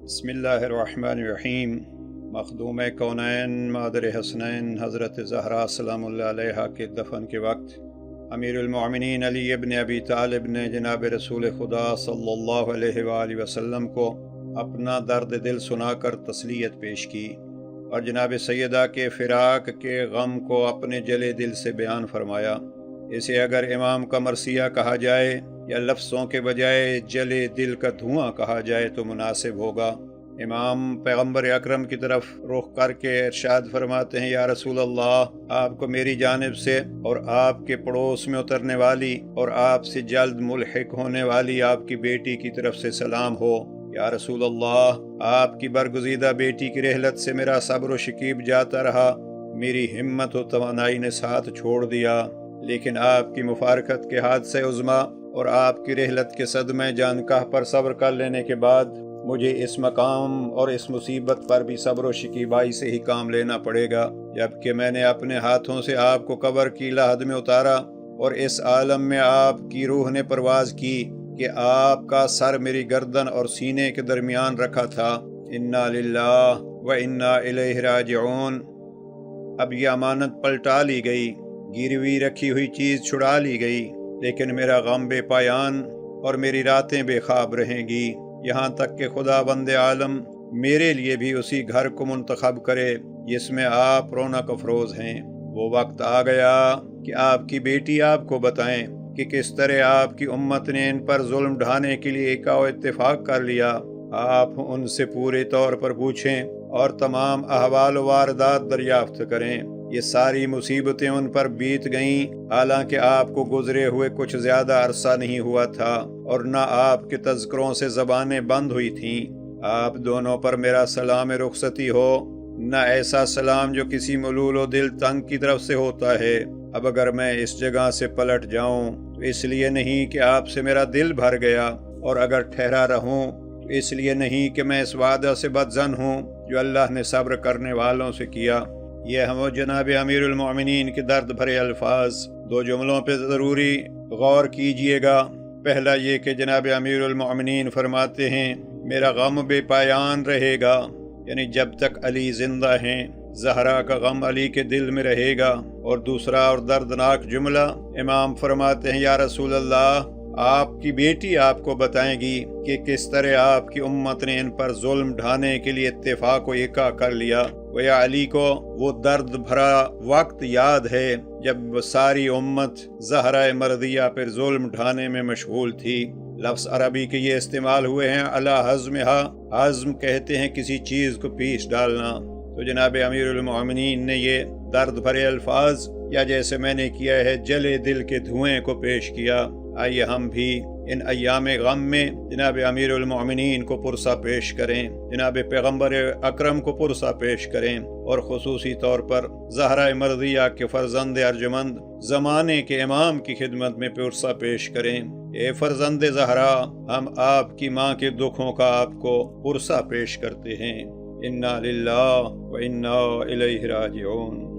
بسم اللہ الرحمن الرحیم۔ مخدوم کونین مادر حسنین حضرت زہرا سلام اللہ علیہا کے دفن کے وقت امیر المؤمنین علی ابن ابی طالب نے جناب رسول خدا صلی اللہ علیہ وآلہ وسلم کو اپنا درد دل سنا کر تسلیت پیش کی اور جناب سیدہ کے فراق کے غم کو اپنے جلے دل سے بیان فرمایا۔ اسے اگر امام کا مرثیہ کہا جائے یا لفظوں کے بجائے جلے دل کا دھواں کہا جائے تو مناسب ہوگا۔ امام پیغمبر اکرم کی طرف رخ کر کے ارشاد فرماتے ہیں، یا رسول اللہ، آپ کو میری جانب سے اور آپ کے پڑوس میں اترنے والی اور آپ سے جلد ملحق ہونے والی آپ کی بیٹی کی طرف سے سلام ہو۔ یا رسول اللہ، آپ کی برگزیدہ بیٹی کی رحلت سے میرا صبر و شکیب جاتا رہا، میری ہمت و توانائی نے ساتھ چھوڑ دیا، لیکن آپ کی مفارقت کے حادثہ عظما اور آپ کی رحلت کے صدمہ جانکاہ پر صبر کر لینے کے بعد مجھے اس مقام اور اس مصیبت پر بھی صبر و شکیبائی سے ہی کام لینا پڑے گا، جبکہ میں نے اپنے ہاتھوں سے آپ کو قبر کی لحد میں اتارا اور اس عالم میں آپ کی روح نے پرواز کی کہ آپ کا سر میری گردن اور سینے کے درمیان رکھا تھا۔ انا للہ و انا الیہ راجعون۔ اب یہ امانت پلٹا لی گئی، گروی رکھی ہوئی چیز چھڑا لی گئی، لیکن میرا غم بے پایان اور میری راتیں بے خواب رہیں گی، یہاں تک کہ خدا بند عالم میرے لیے بھی اسی گھر کو منتخب کرے جس میں آپ رونق افروز ہیں۔ وہ وقت آ گیا کہ آپ کی بیٹی آپ کو بتائیں کہ کس طرح آپ کی امت نے ان پر ظلم ڈھانے کے لیے ایک اتفاق کر لیا۔ آپ ان سے پورے طور پر پوچھیں اور تمام احوال و واردات دریافت کریں۔ یہ ساری مصیبتیں ان پر بیت گئیں، حالانکہ آپ کو گزرے ہوئے کچھ زیادہ عرصہ نہیں ہوا تھا اور نہ آپ کے تذکروں سے زبانیں بند ہوئی تھیں۔ آپ دونوں پر میرا سلام رخصتی ہو، نہ ایسا سلام جو کسی ملول و دل تنگ کی طرف سے ہوتا ہے۔ اب اگر میں اس جگہ سے پلٹ جاؤں تو اس لیے نہیں کہ آپ سے میرا دل بھر گیا، اور اگر ٹھہرا رہوں تو اس لیے نہیں کہ میں اس وعدہ سے بدظن ہوں جو اللہ نے صبر کرنے والوں سے کیا۔ یہ ہم جناب امیر المؤمنین کے درد بھرے الفاظ، دو جملوں پہ ضروری غور کیجئے گا۔ پہلا یہ کہ جناب امیر المؤمنین فرماتے ہیں میرا غم بے پایان رہے گا، یعنی جب تک علی زندہ ہیں زہرا کا غم علی کے دل میں رہے گا۔ اور دوسرا اور دردناک جملہ، امام فرماتے ہیں یا رسول اللہ، آپ کی بیٹی آپ کو بتائیں گی کہ کس طرح آپ کی امت نے ان پر ظلم ڈھانے کے لیے اتفاق و یکا کر لیا۔ ویا علی کو وہ درد بھرا وقت یاد ہے جب ساری امت زہرہ مرضیہ پر ظلم ڈھانے میں مشغول تھی۔ لفظ عربی کے یہ استعمال ہوئے ہیں علی حزمہا، حزم کہتے ہیں کسی چیز کو پیس ڈالنا۔ تو جناب امیر المؤمنین نے یہ درد بھرے الفاظ، یا جیسے میں نے کیا ہے جلے دل کے دھوئیں کو پیش کیا۔ آئیے ہم بھی ان ایام غم میں جناب امیر المؤمنین کو پرسہ پیش کریں، جناب پیغمبر اکرم کو پرسہ پیش کریں، اور خصوصی طور پر زہرہ مرضیہ کے فرزند ارجمند زمانے کے امام کی خدمت میں پرسہ پیش کریں۔ اے فرزند زہرا، ہم آپ کی ماں کے دکھوں کا آپ کو پرسہ پیش کرتے ہیں۔ انا للہ و انا الیہ راجعون۔